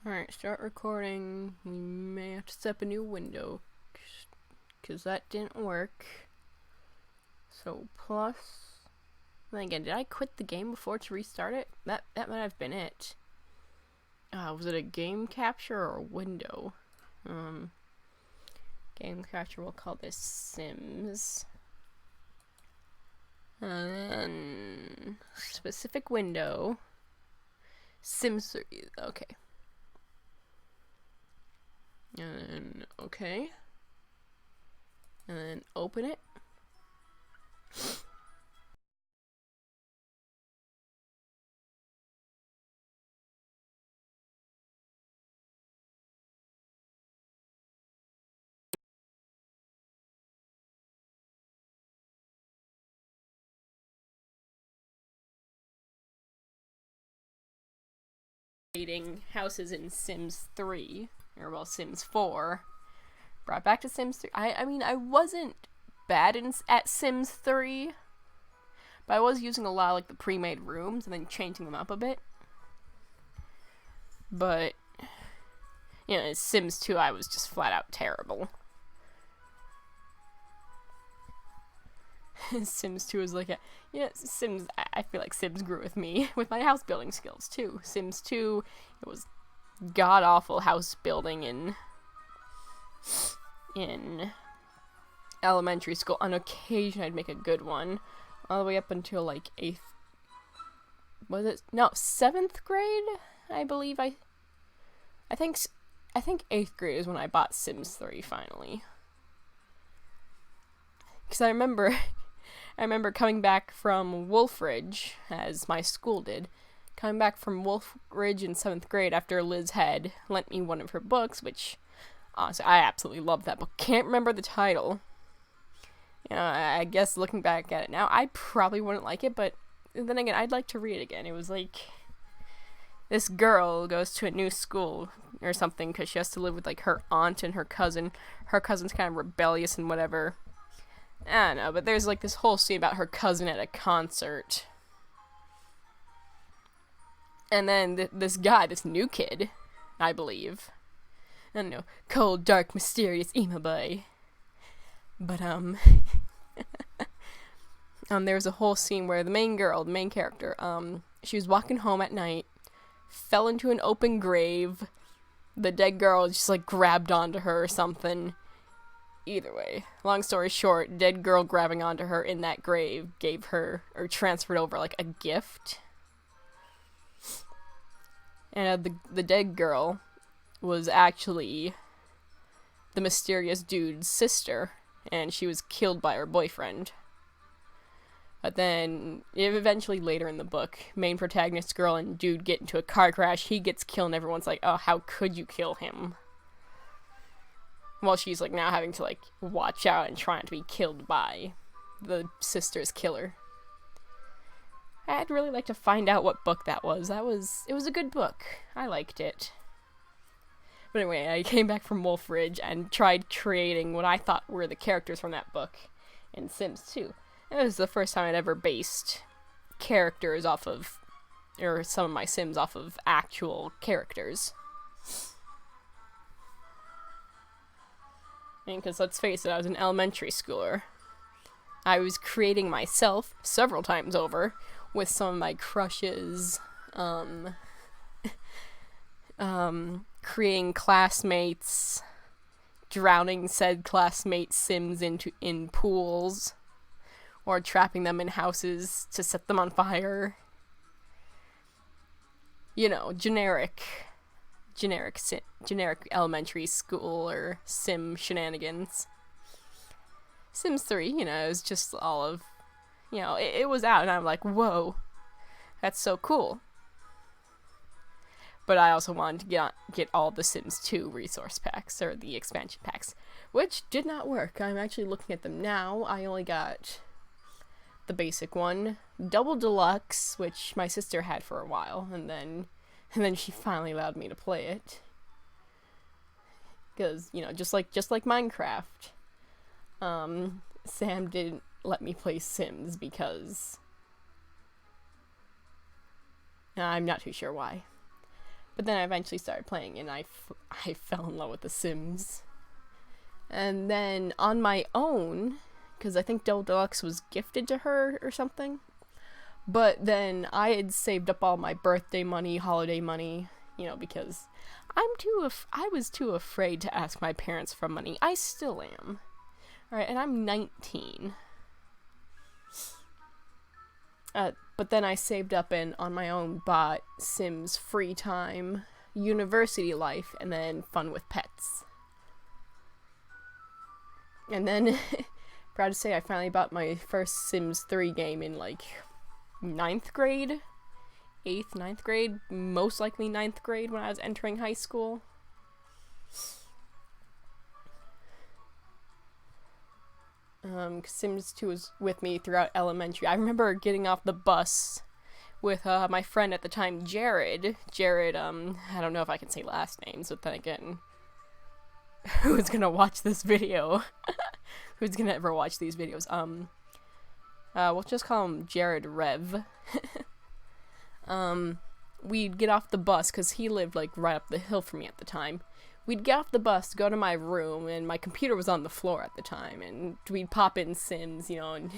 Alright, start recording. We may have to set up a new window, because that didn't work. So, plus... Then again, did I quit the game before to restart it? That might have been it. Was it a game capture or a window? Game capture, we'll call this Sims. And then... Specific window. Sims 3, okay. And then, okay. And then open it. Houses in Sims 3, or well, Sims 4. Brought back to Sims 3. I mean, I wasn't bad at Sims 3, but I was using a lot of like the pre-made rooms and then changing them up a bit. But you know, in Sims 2, I was just flat out terrible. Sims 2 is like a... Yeah, Sims... I feel like Sims grew with me, with my house building skills, too. Sims 2, it was god-awful house building in elementary school. On occasion, I'd make a good one. All the way up until, like, 8th... Was it? No, 7th grade? I believe I think 8th grade is when I bought Sims 3, finally. Because I remember coming back from Wolfridge, as my school did, coming back from Wolfridge in 7th grade after Liz had lent me one of her books, which, honestly, I absolutely loved that book. Can't remember the title. You know, I guess looking back at it now, I probably wouldn't like it, but then again, I'd like to read it again. It was like, this girl goes to a new school or something because she has to live with, like, her aunt and her cousin. Her cousin's kind of rebellious and whatever. I don't know, but there's like this whole scene about her cousin at a concert. And then this guy, this new kid, I believe. I don't know, cold, dark, mysterious emo boy. But, there's a whole scene where the main girl, the main character, she was walking home at night, fell into an open grave. The dead girl just, like, grabbed onto her or something. Either way, long story short, dead girl grabbing onto her in that grave gave her, or transferred over, like, a gift. And the dead girl was actually the mysterious dude's sister, and she was killed by her boyfriend. But then, eventually later in the book, main protagonist girl and dude get into a car crash, he gets killed, and everyone's like, oh, how could you kill him? While she's, like, now having to, like, watch out and try not to be killed by the sister's killer. I'd really like to find out what book that was. It was a good book. I liked it. But anyway, I came back from Wolfridge and tried creating what I thought were the characters from that book in Sims 2. It was the first time I'd ever based characters off of, or some of my Sims off of actual characters. Because let's face it, I was an elementary schooler. I was creating myself several times over with some of my crushes, creating classmates, drowning said classmates' Sims in pools, or trapping them in houses to set them on fire. You know, generic elementary school or sim shenanigans. Sims 3, you know, it was just all of, you know, it was out and I'm like, whoa, that's so cool. But I also wanted to get all the Sims 2 resource packs, or the expansion packs, which did not work. I'm actually looking at them now. I only got the basic one, Double Deluxe, which my sister had for a while, and then she finally allowed me to play it. Because, you know, just like Minecraft, Sam didn't let me play Sims because I'm not too sure why. But then I eventually started playing, and I fell in love with The Sims. And then on my own, because I think Double Deluxe was gifted to her or something. But then I had saved up all my birthday money, holiday money, you know, because I was too afraid to ask my parents for money. I still am. Alright, and I'm 19. But then I saved up and on my own bought Sims Free Time, University Life, and then Fun with Pets. And then, proud to say, I finally bought my first Sims 3 game in like 9th grade? 8th, 9th grade? Most likely 9th grade when I was entering high school. Sims 2 was with me throughout elementary. I remember getting off the bus with my friend at the time, Jared. Jared, I don't know if I can say last names, but then again, who's gonna watch this video? Who's gonna ever watch these videos? We'll just call him Jared Rev. We'd get off the bus, because he lived, like, right up the hill from me at the time. We'd get off the bus, go to my room, and my computer was on the floor at the time, and we'd pop in Sims, you know, and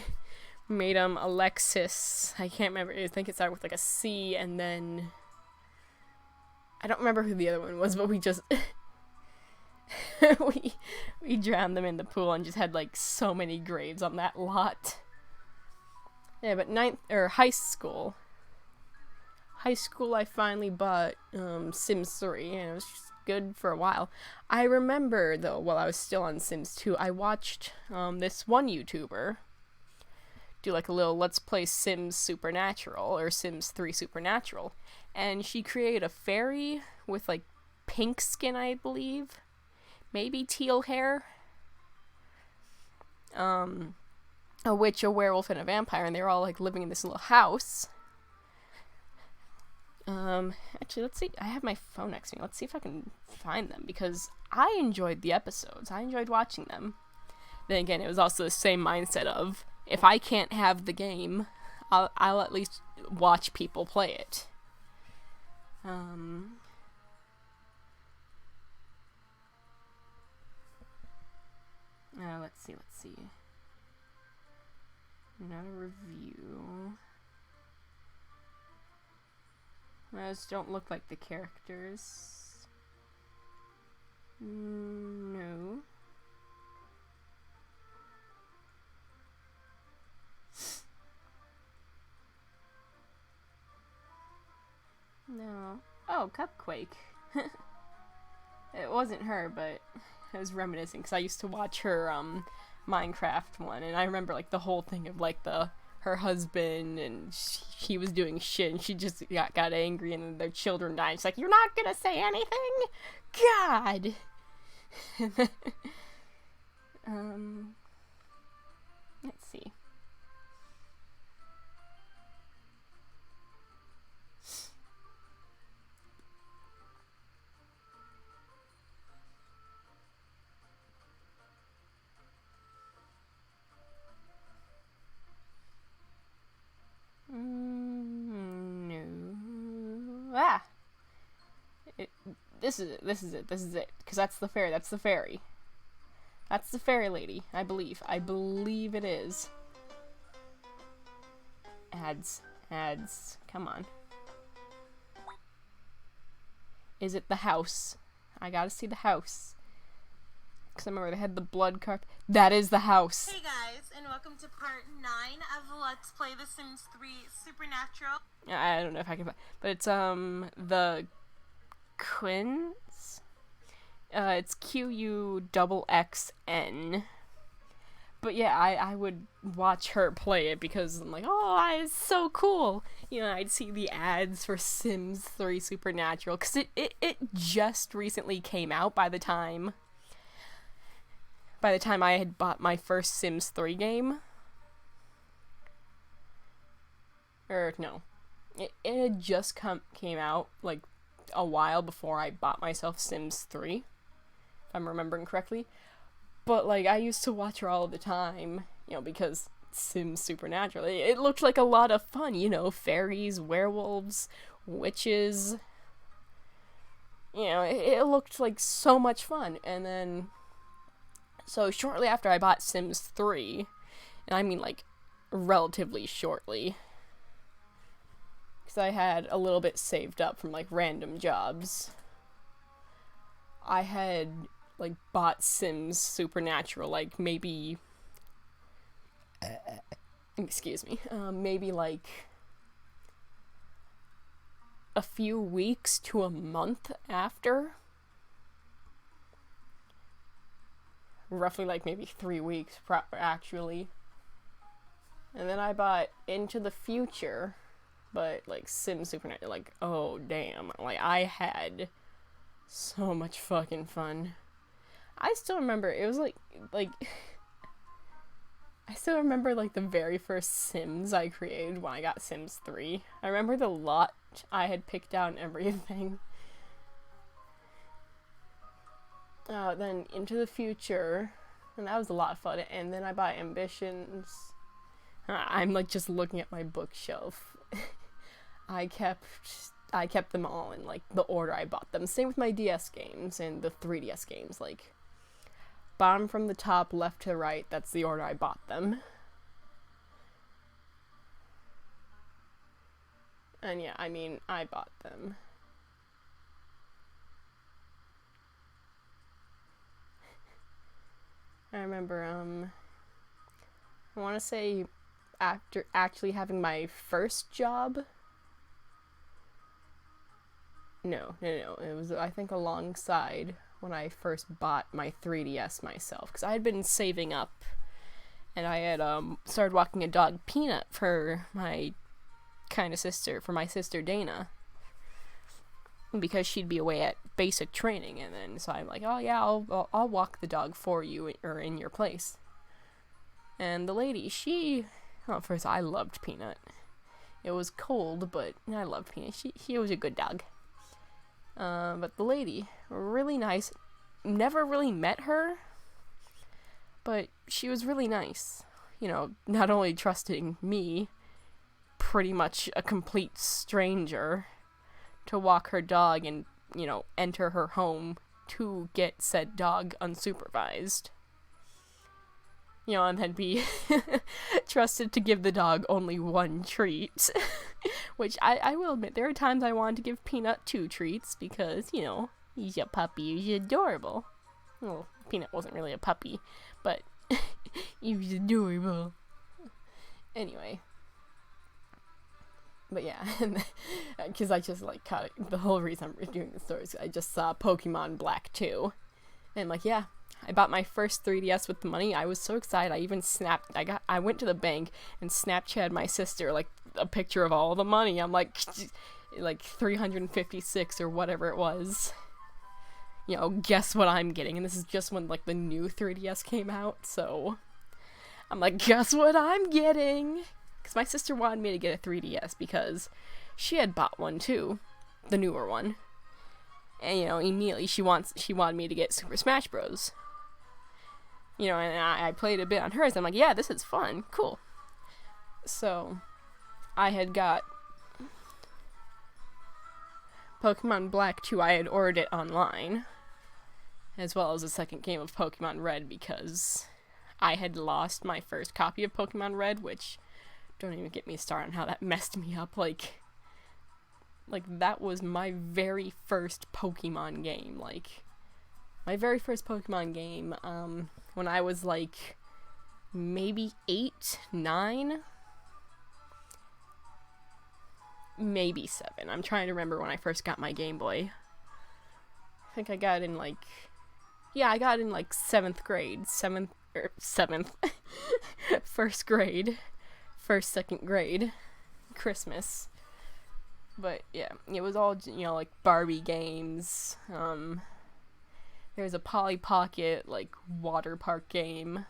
made him Alexis. I can't remember, I think it started with, like, a C, and then I don't remember who the other one was, but we just we drowned them in the pool and just had, like, so many graves on that lot. Yeah, but high school, I finally bought Sims 3, and it was just good for a while. I remember, though, while I was still on Sims 2, I watched this one YouTuber do like a little Let's Play Sims Supernatural, or Sims 3 Supernatural, and she created a fairy with like pink skin, I believe, maybe teal hair, a witch, a werewolf, and a vampire, and they were all like living in this little house. Actually, let's see. I have my phone next to me. Let's see if I can find them, because I enjoyed the episodes. I enjoyed watching them. Then again, it was also the same mindset of, if I can't have the game, I'll at least watch people play it. Let's see. Not a review. Those don't look like the characters. No. No. Oh, Cupquake. It wasn't her, but it was reminiscing, because I used to watch her Minecraft one, and I remember like the whole thing of like her husband, and he was doing shit, and she just got angry, and their children died. She's like, "You're not gonna say anything? God!" Let's see. This is it, because that's the fairy, that's the fairy lady, I believe it is. Ads, come on. Is it the house? I gotta see the house, because I remember they had the blood carpet. That is the house. Hey guys, and welcome to part 9 of Let's Play The Sims 3 Supernatural. I don't know if I can, but it's the Quins. It's QUXXN. But yeah, I would watch her play it, because I'm like, oh, it's so cool. You know, I'd see the ads for Sims 3 Supernatural, because it just recently came out by the time I had bought my first Sims 3 game. Or, no. It had just came out, like, a while before I bought myself Sims 3, if I'm remembering correctly. But, like, I used to watch her all the time, you know, because Sims Supernatural, it looked like a lot of fun, you know, fairies, werewolves, witches, you know, it looked like so much fun. And then, so shortly after I bought Sims 3, and I mean like relatively shortly, because I had a little bit saved up from like random jobs, I had like bought Sims Supernatural like maybe excuse me, maybe like a few weeks to a month after. Roughly like maybe 3 weeks actually. And then I bought Into the Future, but like Sims Supernatural, like, oh damn, like I had so much fucking fun. I still remember, it was like I still remember like the very first Sims I created when I got Sims 3. I remember the lot I had picked out and everything. Then Into the Future, and that was a lot of fun. And then I bought Ambitions. I'm like just looking at my bookshelf. I kept them all in like the order I bought them. Same with my DS games and the 3DS games, like bottom from the top, left to right, that's the order I bought them. And yeah, I mean, I bought them. I remember, I want to say after actually having my first job. No. It was, I think, alongside when I first bought my 3DS myself, because I had been saving up, and I had started walking a dog, Peanut, for my sister Dana, because she'd be away at basic training, and then so I'm like, oh yeah, I'll walk the dog for you or in your place. And the lady, first I loved Peanut. It was cold, but I loved Peanut. She was a good dog. But the lady, really nice. Never really met her, but she was really nice. You know, not only trusting me, pretty much a complete stranger, to walk her dog and, you know, enter her home to get said dog unsupervised. You know, and then be trusted to give the dog only one treat. Which I will admit, there are times I wanted to give Peanut 2 treats because, you know, he's a puppy, he's adorable. Well, Peanut wasn't really a puppy, but he was adorable. Anyway. But yeah, because I just like caught it. The whole reason I'm doing this story is I just saw Pokemon Black 2. And like, yeah, I bought my first 3DS with the money. I was so excited. I even I went to the bank and Snapchatted my sister like a picture of all the money. I'm like 356 or whatever it was. You know, guess what I'm getting? And this is just when like the new 3DS came out, so I'm like, guess what I'm getting? Because my sister wanted me to get a 3DS because she had bought one too, the newer one. And, you know, immediately she wanted me to get Super Smash Bros. You know, and I played a bit on hers. I'm like, yeah, this is fun. Cool. So, I had got Pokemon Black 2. I had ordered it online, as well as a second game of Pokemon Red, because I had lost my first copy of Pokemon Red, which, don't even get me started on how that messed me up. Like that was my very first Pokemon game. Like, my very first Pokemon game, when I was like maybe 8, 9, maybe 7. I'm trying to remember when I first got my Game Boy. I think I got it in like, yeah, I got it in like 7th grade. 7th, first grade. First, 2nd grade. Christmas. But yeah, it was all, you know, like Barbie games. There's a Polly Pocket, like, water park game.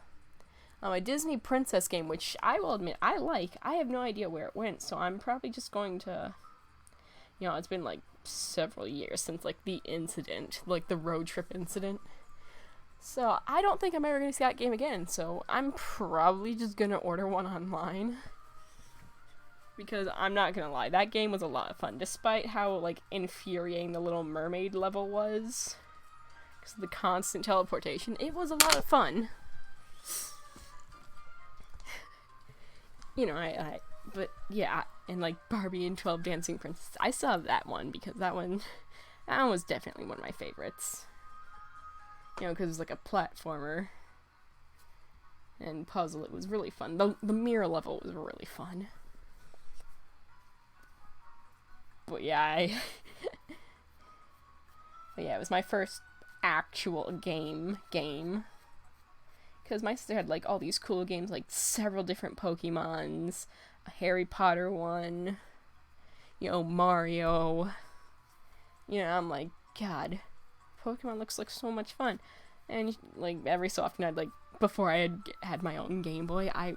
A Disney Princess game, which I will admit I like. I have no idea where it went, so I'm probably just going to, you know, it's been like several years since like the incident, like the road trip incident. So I don't think I'm ever going to see that game again, so I'm probably just going to order one online. Because I'm not gonna lie, that game was a lot of fun, despite how, like, infuriating the Little Mermaid level was. Because of the constant teleportation, it was a lot of fun. You know, but yeah, and like Barbie and 12 Dancing Princesses, I still have that one, because that one was definitely one of my favorites. You know, because it was like a platformer and puzzle, it was really fun. The mirror level was really fun. But yeah, but yeah, it was my first actual game. Because my sister had, like, all these cool games, like, several different Pokemons, a Harry Potter one, you know, Mario. You know, I'm like, God, Pokemon looks like so much fun. And, like, every so often I'd, like, before I had my own Game Boy, I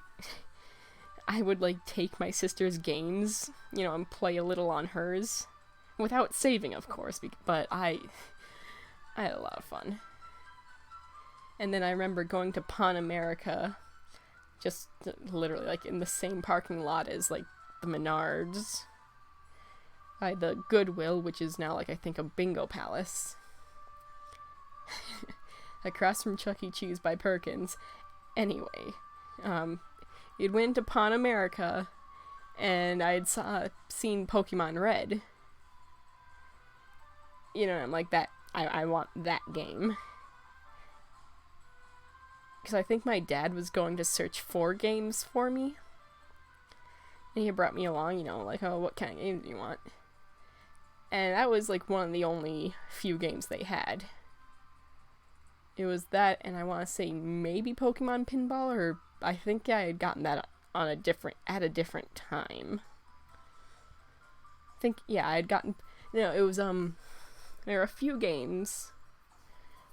would, like, take my sister's games, you know, and play a little on hers. Without saving, of course, but I had a lot of fun. And then I remember going to Pan America, just literally, like, in the same parking lot as, like, the Menards. By the Goodwill, which is now, like, I think a Bingo Palace. Across from Chuck E. Cheese by Perkins. Anyway, you'd went to Pan America, and I'd seen Pokemon Red. You know, I'm like, that, I want that game. Because I think my dad was going to search for games for me. And he brought me along, you know, like, oh, what kind of games do you want? And that was, like, one of the only few games they had. It was that, and I want to say maybe Pokemon Pinball, or I think I had gotten that at a different time. I think, yeah, I had gotten, you know, it was, there were a few games,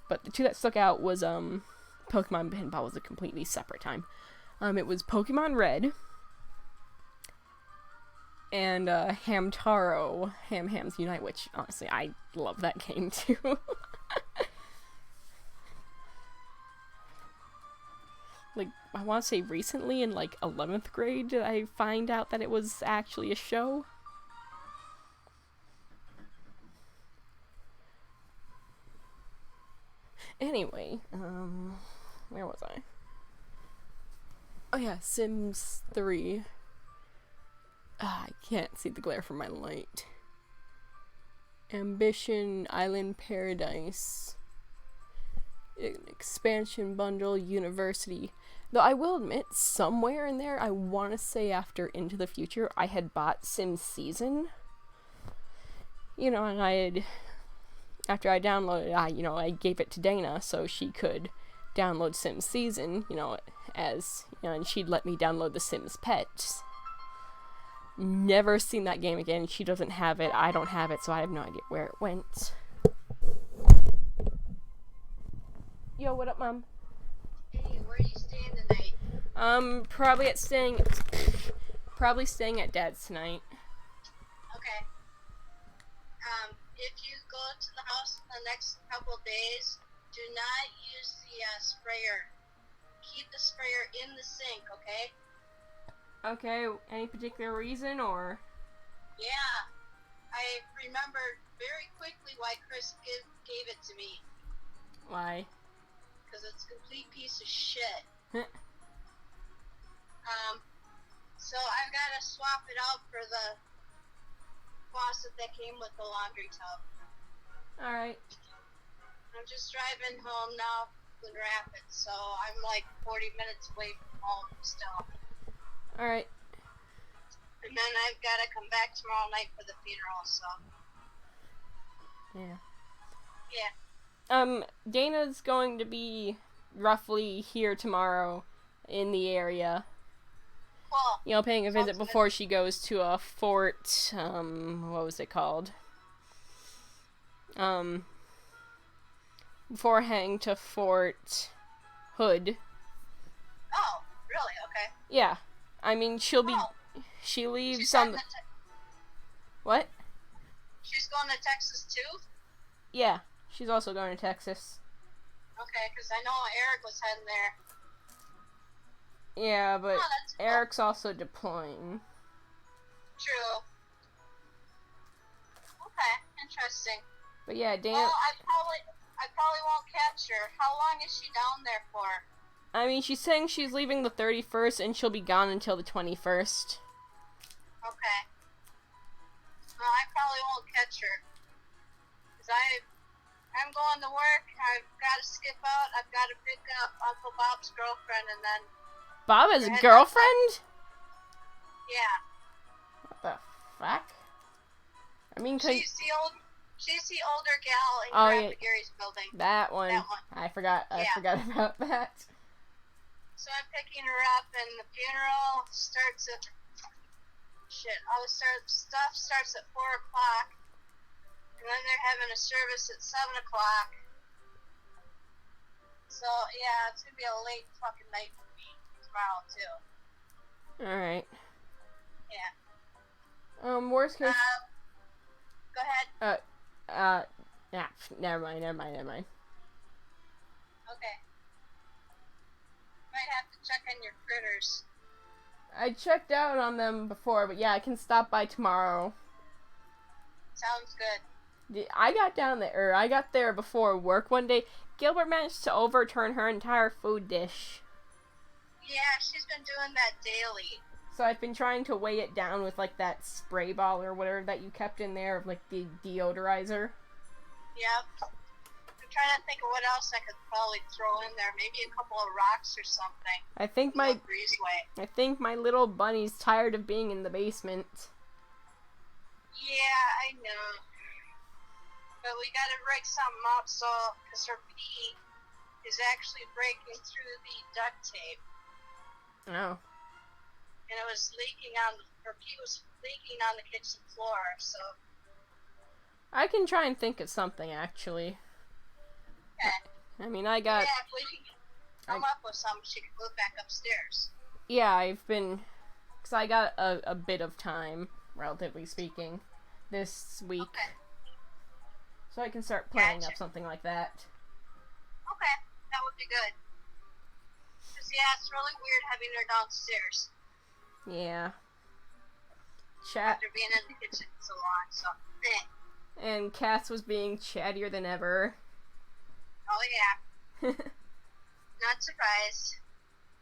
but the two that stuck out was, Pokemon Pinball was a completely separate time. It was Pokemon Red and Hamtaro, Hams Unite, which honestly I love that game too. Like, I want to say recently in like 11th grade did I find out that it was actually a show. Anyway, where was I? Oh yeah, Sims 3. I can't see the glare from my light. Ambition, Island Paradise, Expansion Bundle, University. Though I will admit, somewhere in there, I want to say after Into the Future, I had bought Sims Season. You know, and I had, after I downloaded it, I gave it to Dana so she could download Sims Season, you know, as, you know, and she'd let me download the Sims Pets. Never seen that game again. She doesn't have it, I don't have it, so I have no idea where it went. Yo, what up, Mom? Hey, where are you staying tonight? Probably staying at Dad's tonight. Okay. If you go to the house in the next couple days, do not use the sprayer. Keep the sprayer in the sink, okay? Okay, any particular reason, or? Yeah. I remembered very quickly why Chris gave it to me. Why? Because it's a complete piece of shit. So I've got to swap it out for the faucet that came with the laundry tub. Alright. I'm just driving home now from Rapids, so I'm like 40 minutes away from home still. Alright. And then I've got to come back tomorrow night for the funeral, so. Yeah. Yeah. Dana's going to be roughly here tomorrow in the area. Cool. You know, paying a visit before she goes to a fort, what was it called? Before heading to Fort Hood. Oh, really? Okay. Yeah. I mean, she leaves on the... What? She's going to Texas too? Yeah. She's also going to Texas. Okay, because I know Eric was heading there. Yeah, but Oh, that's cool. Eric's also deploying. True. Okay, interesting. But yeah, Dan. Well, I probably won't catch her. How long is she down there for? I mean, she's saying she's leaving the 31st and she'll be gone until the 21st. Okay. Well, I probably won't catch her. Because I'm going to work. I've got to skip out. I've got to pick up Uncle Bob's girlfriend and then... Bob has a girlfriend? Yeah. What the fuck? I mean, She's the older gal in Grandpa Gary's building. That one. I forgot about that. So I'm picking her up, and the funeral starts at... All the stuff starts at 4 o'clock. And then they're having a service at 7 o'clock. So, yeah, it's going to be a late fucking night for me tomorrow, too. Alright. Yeah. Worst case... Go ahead. Yeah, never mind. Okay. Might have to check on your critters. I checked out on them before, but yeah, I can stop by tomorrow. Sounds good. I got there before work one day. Gilbert managed to overturn her entire food dish. Yeah, she's been doing that daily. So I've been trying to weigh it down with, like, that spray ball or whatever that you kept in there, like, the deodorizer. Yep. I'm trying to think of what else I could probably throw in there. Maybe a couple of rocks or something. I think my little bunny's tired of being in the basement. Yeah, I know. But we gotta break something up, because her pee is actually breaking through the duct tape. Oh. And it was her pee was leaking on the kitchen floor, so... I can try and think of something, actually. Okay. I mean, I got... Yeah, if we can come up with something, she can move back upstairs. Yeah, I've been... Because I got a bit of time, relatively speaking, this week. Okay. So I can start planning up something like that. Okay, that would be good. Because, yeah, it's really weird having her downstairs. Yeah. After being in the kitchen so long, so... And Cass was being chattier than ever. Oh, yeah. Not surprised.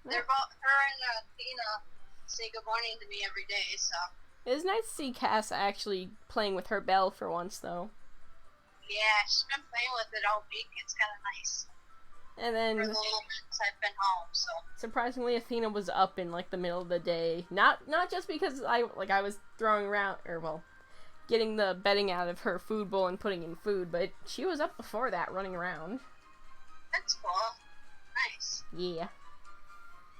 They're both, her and Tina say good morning to me every day, so... It was nice to see Cass actually playing with her bell for once, though. Yeah, she's been playing with it all week. It's kind of nice. And then... For the little minutes I've been home, so... Surprisingly, Athena was up in, like, the middle of the day. Not just because I was throwing around, getting the bedding out of her food bowl and putting in food, but she was up before that, running around. That's cool. Nice. Yeah.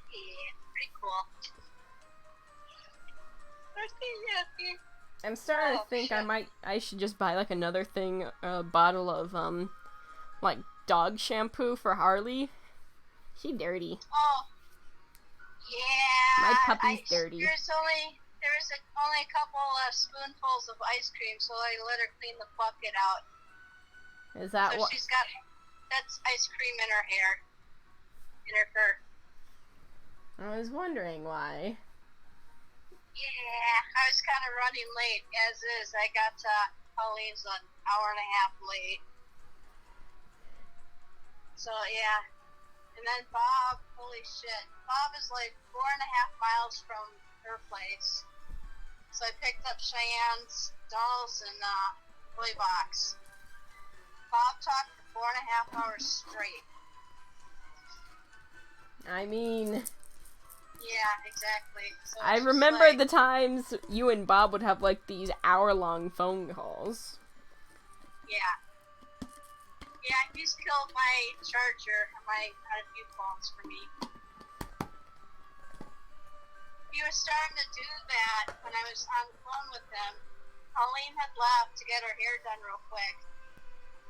Yeah, pretty cool. Okay. I'm starting to think I should just buy, like, another thing, a bottle of, like, dog shampoo for Harley. She dirty. Oh. Yeah. My puppy's dirty. There's only a couple spoonfuls of ice cream, so I let her clean the bucket out. Is that what? She's got that's ice cream in her hair, in her fur. I was wondering why. Yeah, I was kind of running late, as is. I got Pauline's an hour and a half late. So, yeah. And then Bob, holy shit. Bob is like 4.5 miles from her place. So I picked up Cheyenne's dolls and toy box. Bob talked for 4.5 hours straight. I mean... Yeah, exactly. So I remember the times you and Bob would have, like, these hour-long phone calls. Yeah. Yeah, he's killed my charger on a few phones for me. He was starting to do that when I was on the phone with him. Pauline had left to get her hair done real quick.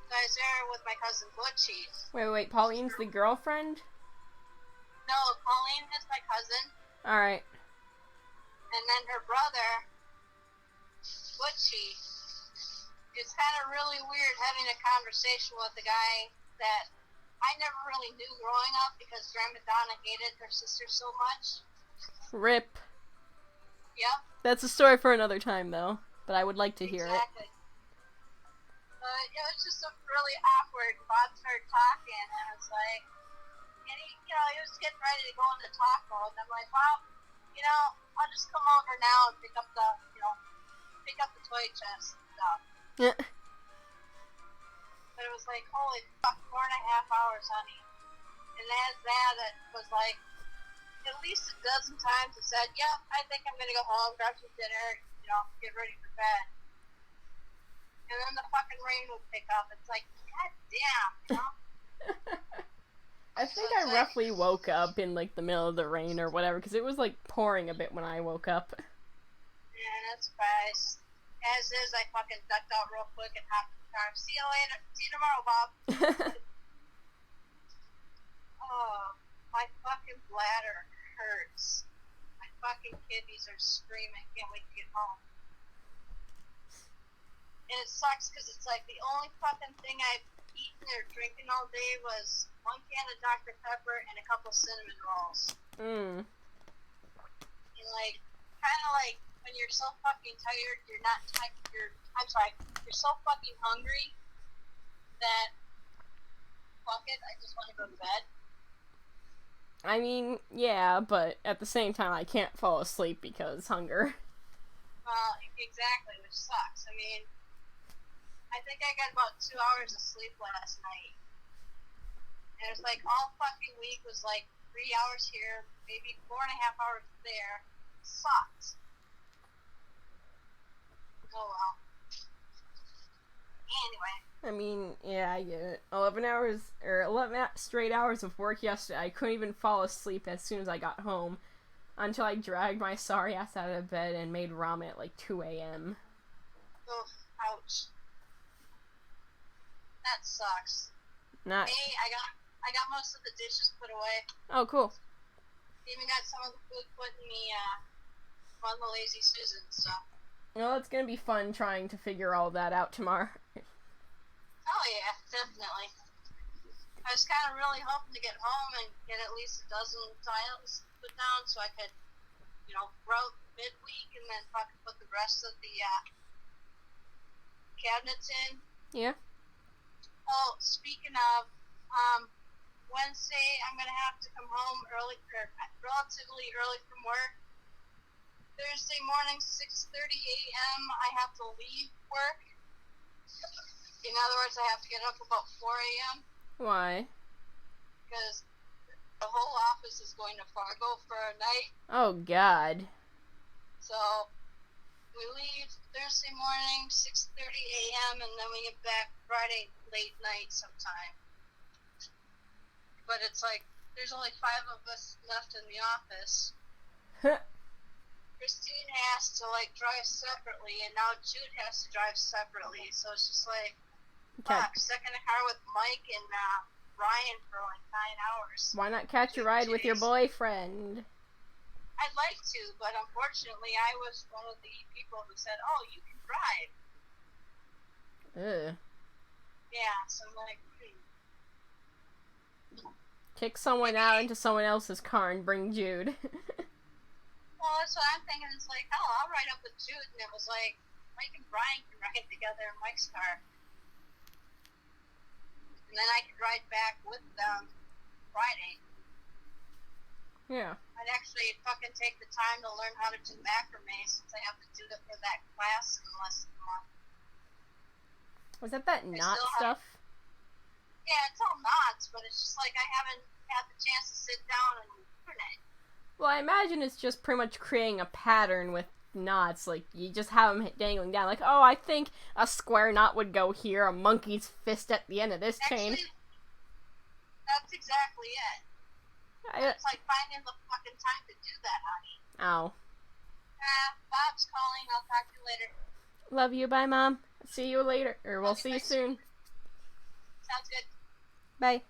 So I was there with my cousin Butchie. Wait, Pauline's the girlfriend? No, Pauline is my cousin. Alright. And then her brother, Butchie. It's kind of really weird having a conversation with a guy that I never really knew growing up because Grandma Donna hated her sister so much. Rip. Yep. That's a story for another time, though. But I would like to hear it. Exactly. But it was just a really awkward. Bob started talking, and I was like, and he was getting ready to go into talk mode, and I'm like, well, I'll just come over now and pick up the toy chest and stuff. Yeah. But it was like, holy fuck, 4.5 hours, honey. And that was like, at least a dozen times it said, yep, I think I'm gonna go home, grab some dinner, get ready for bed. And then the fucking rain would pick up. It's like, god damn, I think I roughly woke up in, like, the middle of the rain or whatever, because it was, like, pouring a bit when I woke up. Yeah, that's fine. As is, I fucking ducked out real quick and hopped in the car. See you later. See you tomorrow, Bob. Oh, my fucking bladder hurts. My fucking kidneys are screaming. Can't wait to get home. And it sucks because it's like the only fucking thing I've eaten or drinking all day was 1 can of Dr. Pepper and a couple cinnamon rolls. Mm. And like, kind of like when you're so fucking tired, you're so fucking hungry that, fuck it, I just want to go to bed. I mean, yeah, but at the same time, I can't fall asleep because hunger. Well, exactly, which sucks. I mean, I think I got about 2 hours of sleep last night. And it was like all fucking week was like 3 hours here, maybe 4.5 hours there. Sucks. Oh well. Anyway. I mean, yeah, I get it. 11 straight hours of work yesterday. I couldn't even fall asleep as soon as I got home until I dragged my sorry ass out of bed and made ramen at like 2 a.m. Oh, ouch. That sucks. Not. Hey, I got most of the dishes put away. Oh, cool. Even got some of the food put in on the Lazy Susan stuff. Well, it's gonna be fun trying to figure all that out tomorrow. Oh yeah, definitely. I was kind of really hoping to get home and get at least a dozen tiles put down so I could, route midweek and then fucking put the rest of the cabinets in. Yeah. Oh, speaking of, Wednesday I'm gonna have to come home relatively early from work. Thursday morning, 6:30 a.m. I have to leave work. In other words, I have to get up about 4 a.m. Why? Because the whole office is going to Fargo for a night. Oh, God. So we leave Thursday morning, 6:30 a.m., and then we get back Friday late night sometime. But it's like, there's only 5 of us left in the office. Christine has to, drive separately, and now Jude has to drive separately, so it's just like, fuck, stuck in a car with Mike and Ryan for 9 hours. Why not catch a ride with your boyfriend? I'd like to, but unfortunately I was one of the people who said, oh, you can drive. Ugh. Yeah, so I'm like, Kick someone out into someone else's car and bring Jude. Well, that's what I'm thinking. It's like, hell, I'll ride up with Jude. And it was like, Mike and Brian can ride together in Mike's car. And then I could ride back with them Friday. Yeah. I'd actually fucking take the time to learn how to do macrame since I have to do it for that class in less than a month. Was that knot stuff? Yeah, it's all knots, but it's just like I haven't had the chance to sit down and learn it. Well, I imagine it's just pretty much creating a pattern with knots. Like, you just have them dangling down. Like, oh, I think a square knot would go here, a monkey's fist at the end of this chain. That's exactly it. It's like finding the fucking time to do that, honey. Ow. Bob's calling. I'll talk to you later. Love you. Bye, Mom. See you later. Or we'll see you soon. Sounds good. Bye.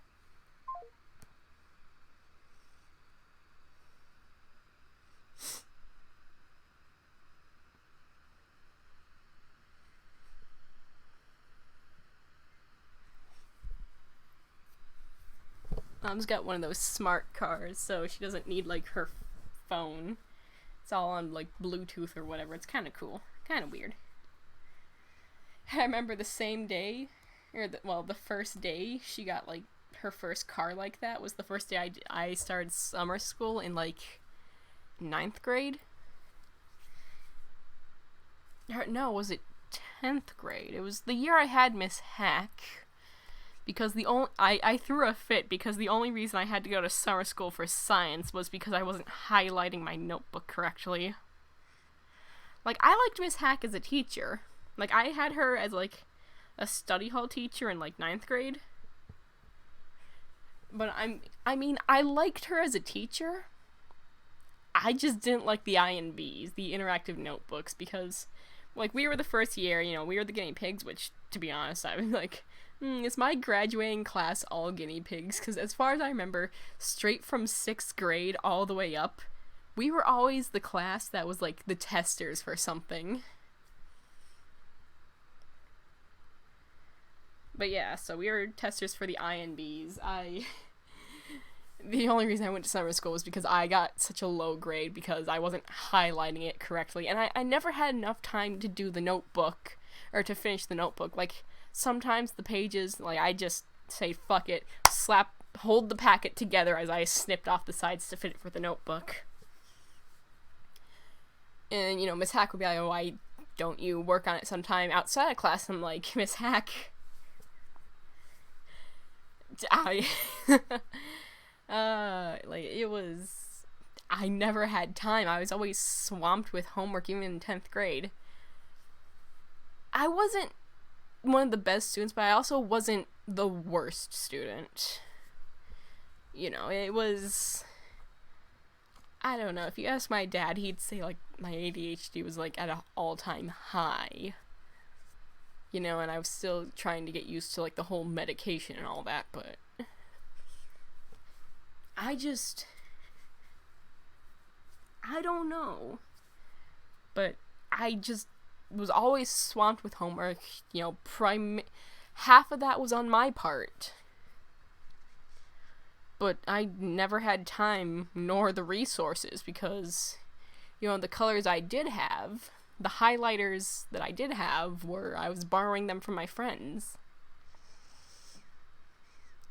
Mom's got one of those smart cars, so she doesn't need, her phone. It's all on, like, Bluetooth or whatever. It's kind of cool. Kind of weird. I remember the same day, the first day she got, like, her first car like that was the first day I started summer school in, like, 9th grade? No, was it 10th grade? It was the year I had Miss Hack. Because I threw a fit because the only reason I had to go to summer school for science was because I wasn't highlighting my notebook correctly. Like, I liked Miss Hack as a teacher. Like, I had her as, like, a study hall teacher in, like, 9th grade. But I liked her as a teacher. I just didn't like the INBs, the interactive notebooks, because, like, we were the first year, you know, we were the guinea pigs, which, to be honest, I was like, is my graduating class all guinea pigs? Because as far as I remember, straight from 6th grade all the way up, we were always the class that was, like, the testers for something. But yeah, so we were testers for the INBs. The only reason I went to summer school was because I got such a low grade because I wasn't highlighting it correctly. And I never had enough time to do the notebook, or to finish the notebook. Like, sometimes the pages, like, I just say, fuck it, hold the packet together as I snipped off the sides to fit it for the notebook. And, you know, Miss Hack would be like, oh, why don't you work on it sometime outside of class? I'm like, Miss Hack, I never had time. I was always swamped with homework, even in 10th grade. I wasn't one of the best students, but I also wasn't the worst student. You know, it was, I don't know, if you ask my dad, he'd say, like, my ADHD was, like, at an all-time high. You know, and I was still trying to get used to, like, the whole medication and all that, but I don't know. But I just was always swamped with homework, you know, half of that was on my part. But I never had time nor the resources because, you know, the colors I did have, the highlighters that I did have I was borrowing them from my friends.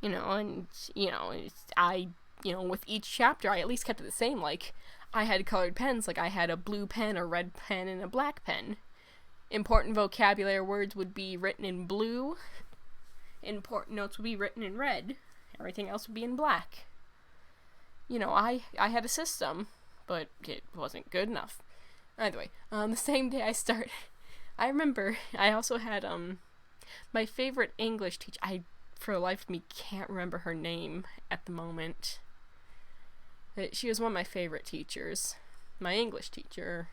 You know, and, you know, with each chapter, I at least kept it the same. Like, I had colored pens, like I had a blue pen, a red pen, and a black pen. Important vocabulary words would be written in blue. Important notes would be written in red. Everything else would be in black. You know, I had a system, but it wasn't good enough. Either way, the same day I remember I also had, my favorite English teacher. I, for the life of me, can't remember her name at the moment. She was one of my favorite teachers. My English teacher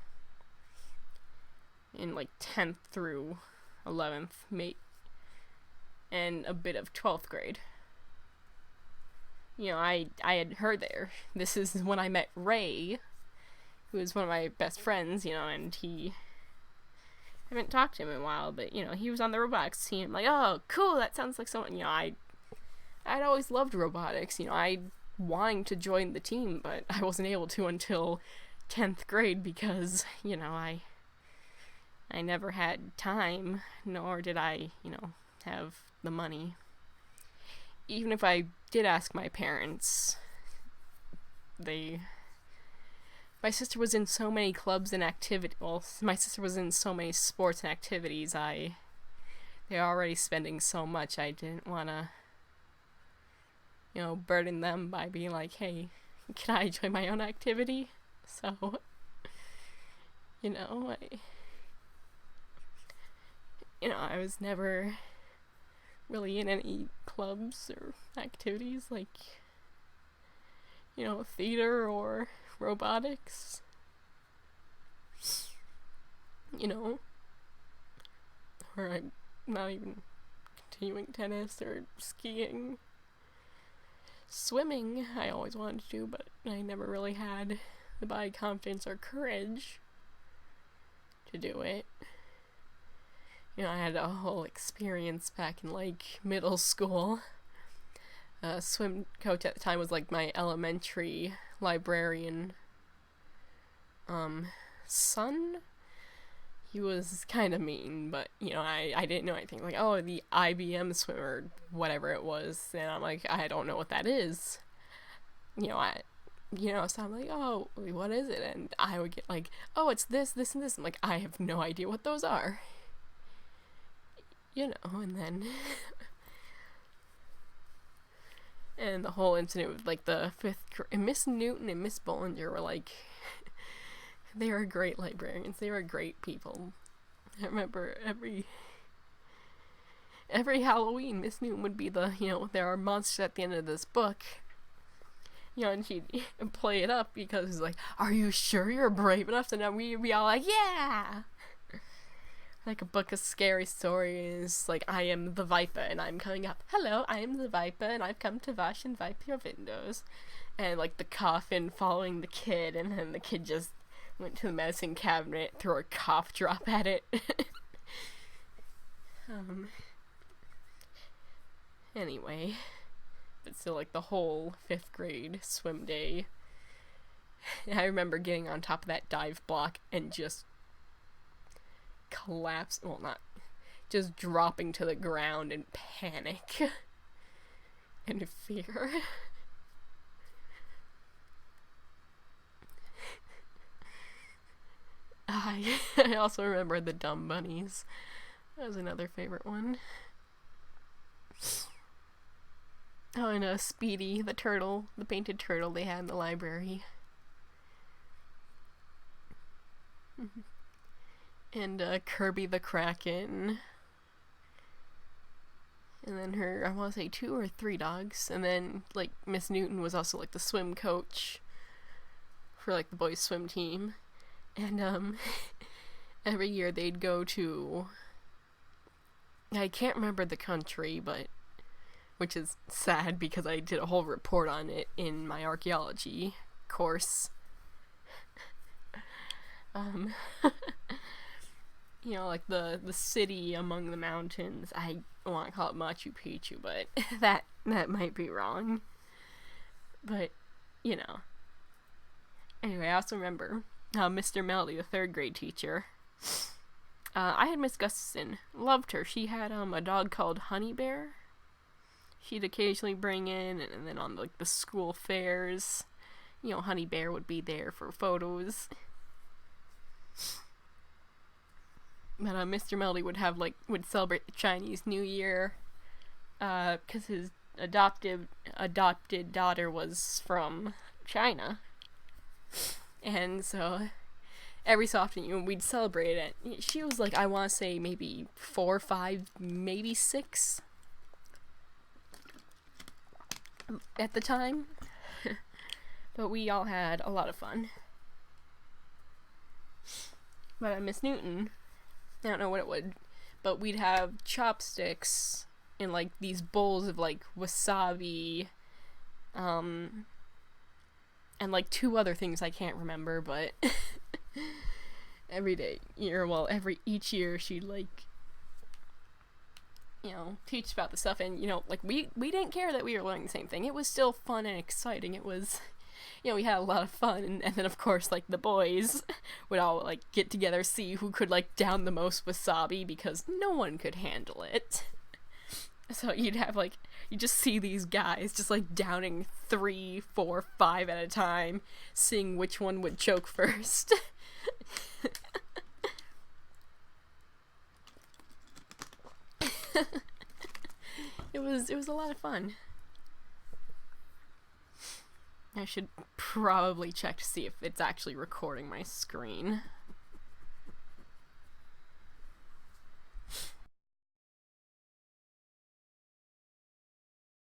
in, like, 10th through 11th, and a bit of 12th grade. You know, I had her there. This is when I met Ray, who was one of my best friends, you know, and I haven't talked to him in a while, but, you know, he was on the robotics team. I'm like, oh, cool, that sounds like someone, you know, I'd always loved robotics, you know, I wanting to join the team, but I wasn't able to until 10th grade because, you know, I never had time, nor did I, you know, have the money. Even if I did ask my parents, my sister was in so many clubs and my sister was in so many sports and activities, they're already spending so much, I didn't want to, you know, burden them by being like, hey, can I join my own activity? So, you know, I was never really in any clubs or activities like, you know, theater or robotics, you know, or I'm not even continuing tennis or skiing. Swimming, I always wanted to do, but I never really had the body confidence or courage to do it. You know, I had a whole experience back in, like, middle school. Swim coach at the time was, like, my elementary librarian. son. He was kind of mean, but, you know, I didn't know anything. Like, oh, the IBM swimmer, whatever it was. And I'm like, I don't know what that is. So I'm like, oh, what is it? And I would get like, oh, it's this, this, and this. I'm like, I have no idea what those are. And then... and the whole incident with, like, the 5th grade... Miss Newton and Miss Bollinger were, like... they were great librarians. They were great people. I remember every Halloween, Miss Newton would be the, there are monsters at the end of this book. And she'd play it up because it's like, are you sure you're brave enough? And then we'd be all like, yeah! Like a book of scary stories, like, I am the Viper and I'm coming up. Hello, I am the Viper and I've come to wash and wipe your windows. And, like, the coffin following the kid, and then the kid just went to the medicine cabinet, threw a cough drop at it. Anyway, but still, like, the whole 5th grade swim day, I remember getting on top of that dive block and just collapse, well, not, just dropping to the ground in panic and fear. I also remember the Dumb Bunnies. That was another favorite one. Oh, and Speedy, the turtle, the painted turtle they had in the library. And Kirby the Kraken. And then her, I want to say 2 or 3 dogs. And then, like, Miss Newton was also, like, the swim coach for, like, the boys' swim team. And, every year they'd go to, I can't remember the country, but, which is sad because I did a whole report on it in my archaeology course. Like the city among the mountains, I want to call it Machu Picchu, but that might be wrong. But, Anyway, I also remember Mr. Melody, the 3rd grade teacher. I had Miss Gustafson. Loved her. She had a dog called Honey Bear. She'd occasionally bring in, and then on, like, the school fairs, Honey Bear would be there for photos. But Mr. Melody would celebrate the Chinese New Year, because his adopted daughter was from China. And so every so often, we'd celebrate it. She was like, I want to say maybe 4 or 5, maybe 6 at the time. But we all had a lot of fun. But Miss Newton, I don't know what it would, but we'd have chopsticks in, like, these bowls of, like, wasabi, and, like, 2 other things I can't remember, but each year she'd, like, teach about the stuff, and, like, we didn't care that we were learning the same thing. It was still fun and exciting. It was, we had a lot of fun, and then, of course, like, the boys would all, like, get together, see who could, like, down the most wasabi, because no one could handle it. So you'd have, like, you just see these guys just, like, downing 3, 4, 5 at a time, seeing which one would choke first. It was a lot of fun. I should probably check to see if it's actually recording my screen.